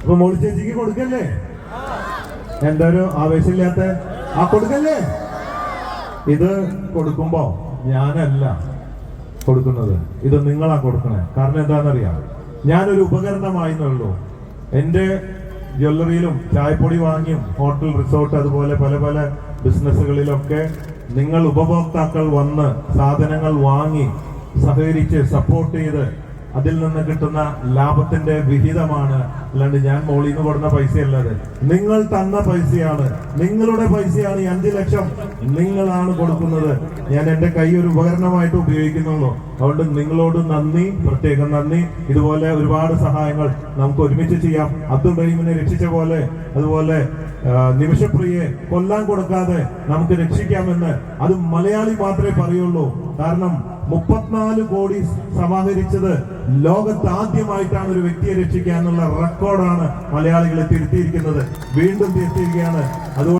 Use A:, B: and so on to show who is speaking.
A: അപ്പൊ മോളി ചേച്ചിക്ക് കൊടുക്കല്ലേ? എന്താ ഒരു ആവേശമില്ലാത്ത കൊടുക്കല്ലേ? ഇത് കൊടുക്കുമ്പോ ഞാനല്ല കൊടുക്കുന്നത്, ഇത് നിങ്ങളാ കൊടുക്കണേ. കാരണം എന്താണെന്നറിയാം, ഞാനൊരു ഉപകരണമായിരുന്നുള്ളൂ. എൻ്റെ ജ്വല്ലറിയിലും ചായപ്പൊടി വാങ്ങിയും ഹോട്ടൽ, റിസോർട്ട്, അതുപോലെ പല പല ബിസിനസ്സുകളിലൊക്കെ നിങ്ങൾ ഉപഭോക്താക്കൾ വന്ന് സാധനങ്ങൾ വാങ്ങി സഹകരിച്ച് സപ്പോർട്ട് ചെയ്ത് അതിൽ നിന്ന് കിട്ടുന്ന ലാഭത്തിന്റെ വിഹിതമാണ്. അല്ലാണ്ട് ഞാൻ മോളിന്ന് കൊടുന്ന പൈസയല്ലത്, നിങ്ങൾ തന്ന പൈസയാണ്, നിങ്ങളുടെ പൈസയാണ്. ഈ 5 ലക്ഷം നിങ്ങളാണ് കൊടുക്കുന്നത്. ഞാൻ എൻ്റെ കൈ ഒരു ഉപകരണമായിട്ട് ഉപയോഗിക്കുന്നുള്ളൂ. അതുകൊണ്ട് നിങ്ങളോട് നന്ദി, പ്രത്യേകം നന്ദി. ഇതുപോലെ ഒരുപാട് സഹായങ്ങൾ നമുക്ക് ഒരുമിച്ച് ചെയ്യാം. അബ്ദുൾ റഹീമിനെ രക്ഷിച്ച പോലെ, അതുപോലെ നിമിഷപ്രിയെ കൊല്ലാൻ കൊടുക്കാതെ നമുക്ക് രക്ഷിക്കാമെന്ന് അത് മലയാളി മാത്രമേ പറയുള്ളൂ. കാരണം 34 കോടി സമാഹരിച്ചത് ലോകത്ത് ആദ്യമായിട്ടാണ് ഒരു വ്യക്തിയെ രക്ഷിക്കുക എന്നുള്ള റെക്കോർഡാണ് മലയാളികളെ തിരുത്തിയിരിക്കുന്നത്. വീണ്ടും തിരുത്തിയിരിക്കുകയാണ്. അതുകൊണ്ട്